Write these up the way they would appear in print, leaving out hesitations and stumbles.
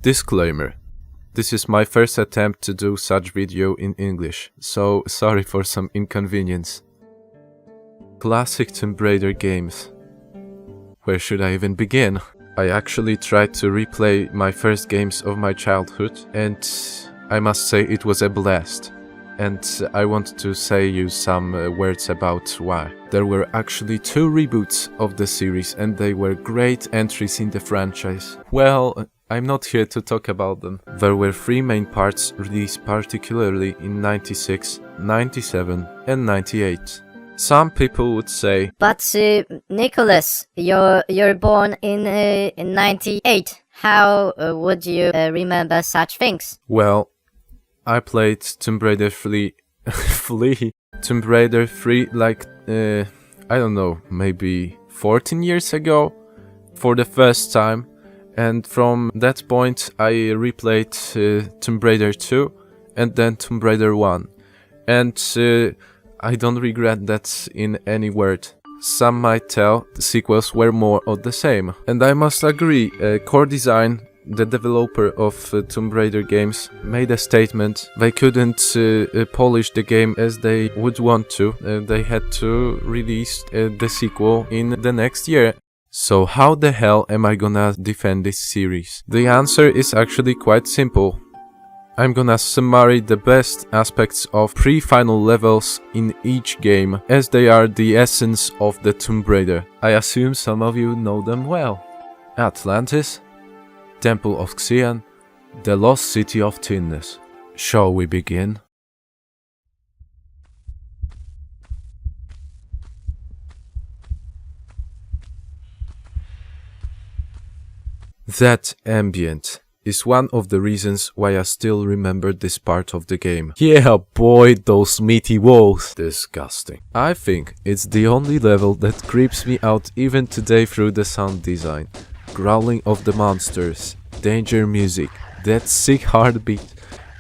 Disclaimer. This is my first attempt to do such video in English, so sorry for some inconvenience. Classic Tomb Raider games. Where should I even begin? I actually tried to replay my first games of my childhood, and I must say it was a blast. And I want to say you some words about why. There were actually 2 reboots of the series, and they were great entries in the franchise. Well, I'm not here to talk about them. There were 3 main parts released particularly in 96, 97 and 98. Some people would say, But Nicholas, you're born in 98. How would you remember such things? Well, I played Tomb Raider 3, Tomb Raider 3 like, I don't know, maybe 14 years ago for the first time. And from that point I replayed Tomb Raider 2 and then Tomb Raider 1. And I don't regret that in any word. Some might tell the sequels were more of the same. And I must agree, Core Design, the developer of Tomb Raider games, made a statement. They couldn't polish the game as they would want to. They had to release the sequel in the next year. So how the hell am I gonna defend this series? The answer is actually quite simple. I'm gonna summary the best aspects of pre-final levels in each game, as they are the essence of the Tomb Raider. I assume some of you know them well. Atlantis, Temple of Xian, the Lost City of Tinness. Shall we begin? That ambient is one of the reasons why I still remember this part of the game. Yeah boy, those meaty walls. Disgusting. I think it's the only level that creeps me out even today through the sound design. Growling of the monsters, danger music, that sick heartbeat.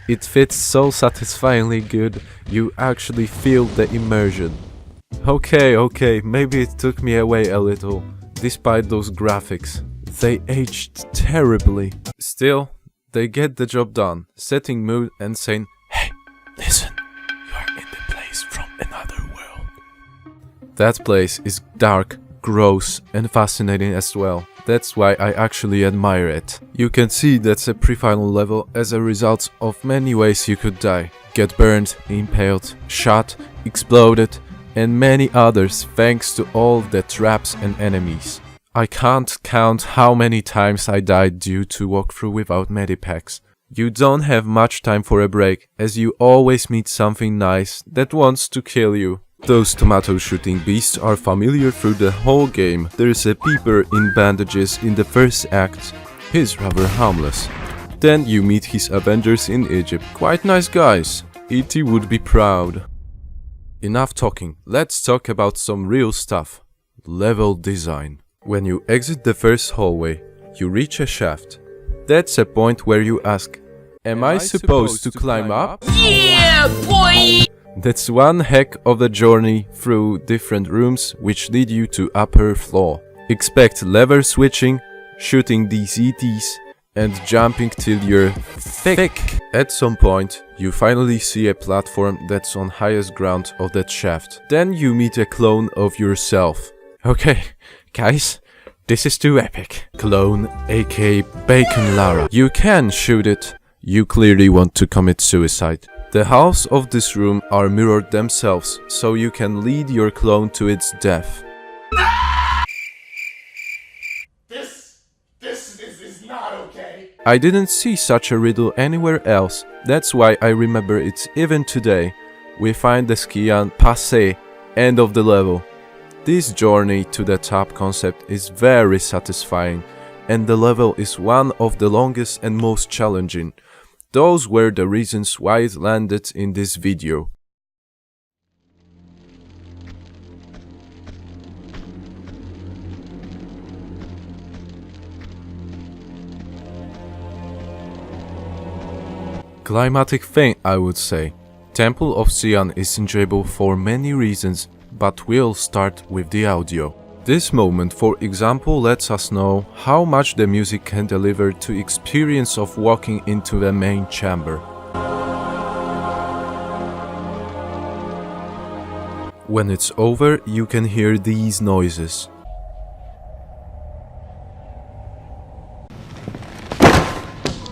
It fits so satisfyingly good, you actually feel the immersion. Okay, maybe it took me away a little, despite those graphics. They aged terribly. Still, they get the job done, setting mood and saying, "Hey, listen, you are in the place from another world." That place is dark, gross and fascinating as well. That's why I actually admire it. You can see that's a pre-final level as a result of many ways you could die. Get burned, impaled, shot, exploded, and many others thanks to all the traps and enemies. I can't count how many times I died due to walkthrough without medipacks. You don't have much time for a break, as you always meet something nice that wants to kill you. Those tomato shooting beasts are familiar through the whole game. There's a peeper in bandages in the first act. He's rather harmless. Then you meet his avengers in Egypt. Quite nice guys. E.T. would be proud. Enough talking. Let's talk about some real stuff. Level design. When you exit the first hallway, you reach a shaft. That's a point where you ask, am I supposed to climb up? Yeah, boy! That's one heck of a journey through different rooms which lead you to upper floor. Expect lever switching, shooting these ETs, and jumping till you're thick. At some point, you finally see a platform that's on highest ground of that shaft. Then you meet a clone of yourself. Okay, guys, this is too epic. Clone, aka Bacon Lara. You can shoot it. You clearly want to commit suicide. The halves of this room are mirrored themselves, so you can lead your clone to its death. This is not okay. I didn't see such a riddle anywhere else. That's why I remember it even today. We find the Xian passé, end of the level. This journey to the top concept is very satisfying, and the level is one of the longest and most challenging. Those were the reasons why it landed in this video. Climatic thing, I would say. Temple of Xian is enjoyable for many reasons, but we'll start with the audio. This moment, for example, lets us know how much the music can deliver to experience of walking into the main chamber. When it's over, you can hear these noises.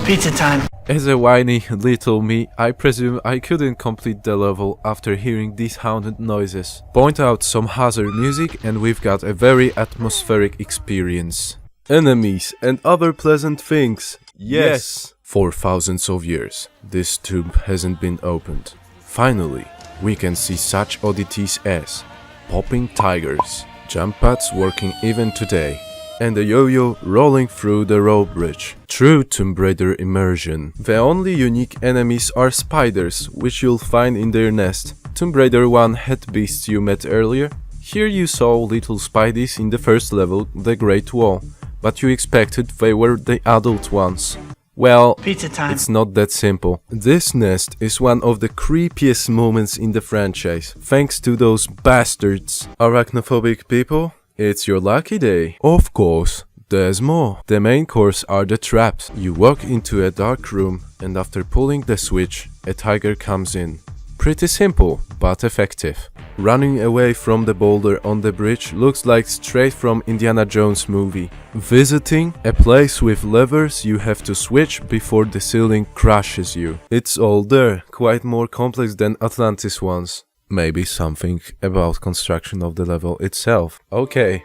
Pizza time. As a whiny little me, I presume I couldn't complete the level after hearing these haunted noises. Point out some hazard music and we've got a very atmospheric experience. Enemies and other pleasant things. Yes! For thousands of years, this tomb hasn't been opened. Finally, we can see such oddities as popping tigers, jump pads working even today, and a yo-yo rolling through the rope bridge. True Tomb Raider immersion. The only unique enemies are spiders, which you'll find in their nest. Tomb Raider 1 had beasts you met earlier. Here you saw little spideys in the first level, the Great Wall, but you expected they were the adult ones. Well, Pizza time. it's not that simple. This nest is one of the creepiest moments in the franchise, thanks to those bastards. Arachnophobic people? It's your lucky day. Of course, there's more. The main course are the traps. You walk into a dark room and after pulling the switch, a tiger comes in. Pretty simple, but effective. Running away from the boulder on the bridge looks like straight from Indiana Jones movie. Visiting a place with levers you have to switch before the ceiling crushes you. It's all there, quite more complex than Atlantis ones. Maybe something about construction of the level itself. Okay,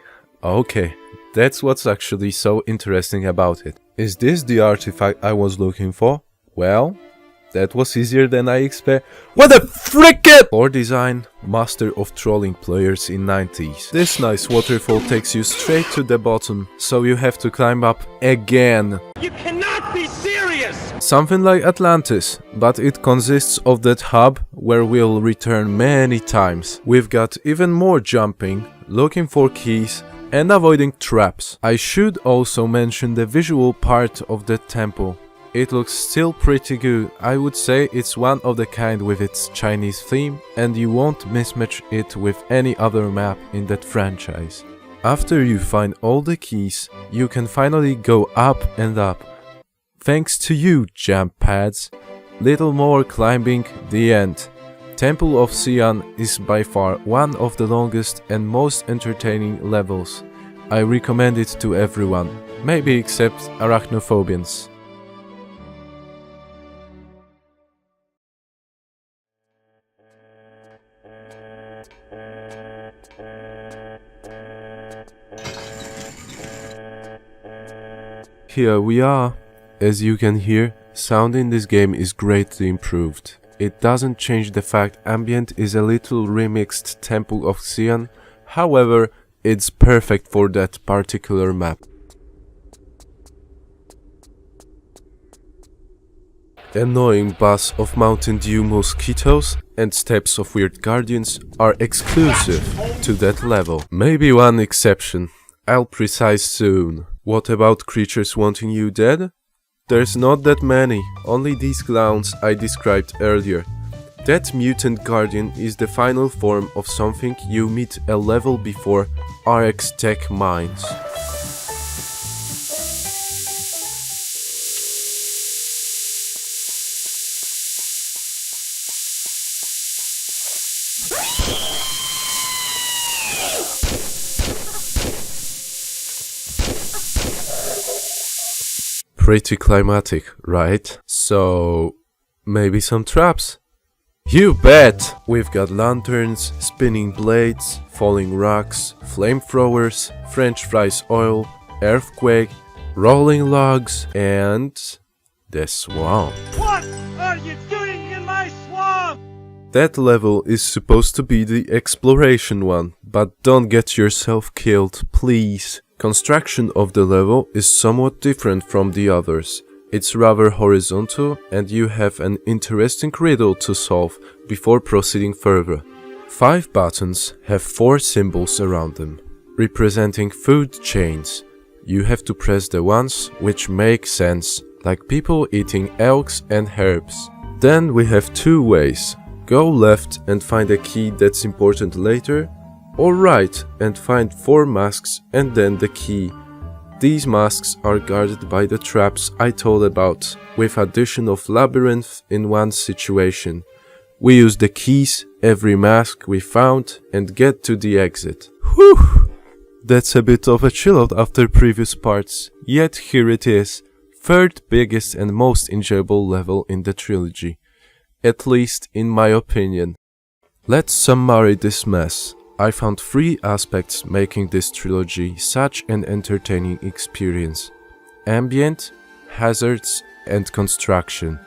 that's what's actually so interesting about it. Is this the artifact I was looking for? Well, that was easier than I expect. What the frickin'! Floor design, master of trolling players in 90s. This nice waterfall takes you straight to the bottom, so you have to climb up again. You cannot be serious! Something like Atlantis, but it consists of that hub where we'll return many times. We've got even more jumping, looking for keys, and avoiding traps. I should also mention the visual part of the temple. It looks still pretty good. I would say it's one of the kind with its Chinese theme, and you won't mismatch it with any other map in that franchise. After you find all the keys, you can finally go up and up. Thanks to you, jump pads. Little more climbing, the end. Temple of Xi'an is by far one of the longest and most entertaining levels. I recommend it to everyone, maybe except arachnophobians. Here we are. As you can hear, sound in this game is greatly improved. It doesn't change the fact ambient is a little remixed Temple of Xi'an, however, it's perfect for that particular map. Annoying buzz of Mountain Dew mosquitoes and steps of weird guardians are exclusive to that level. Maybe one exception. I'll precise soon. What about creatures wanting you dead? There's not that many, only these clowns I described earlier. That mutant guardian is the final form of something you meet a level before RX Tech Mines. Pretty climatic, right? So, maybe some traps? You bet! We've got lanterns, spinning blades, falling rocks, flamethrowers, French fries oil, earthquake, rolling logs, and the swamp. What are you doing in my swamp? That level is supposed to be the exploration one, but don't get yourself killed, please. Construction of the level is somewhat different from the others. It's rather horizontal and you have an interesting riddle to solve before proceeding further. 5 buttons have 4 symbols around them, representing food chains. You have to press the ones which make sense, like people eating elks and herbs. Then we have 2 ways. Go left and find a key that's important later, Alright, and find 4 masks and then the key. These masks are guarded by the traps I told about, with addition of labyrinth in one situation. We use the keys, every mask we found, and get to the exit. Whew! That's a bit of a chill out after previous parts, yet here it is, third biggest and most enjoyable level in the trilogy. At least in my opinion. Let's summary this mess. I found 3 aspects making this trilogy such an entertaining experience. Ambient, hazards, and construction.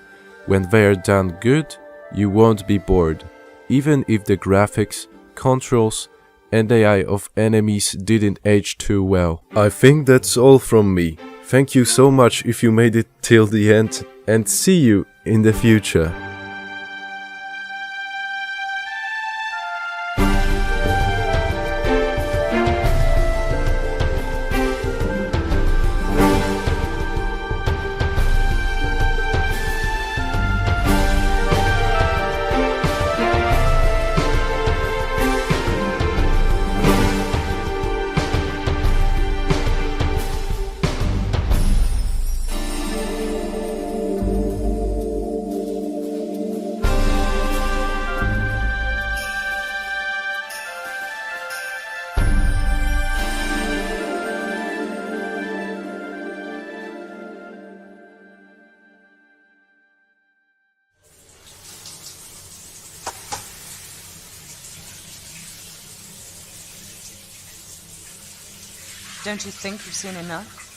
When they are done good, you won't be bored, even if the graphics, controls, and AI of enemies didn't age too well. I think that's all from me. Thank you so much if you made it till the end, and see you in the future. Don't you think you've seen enough?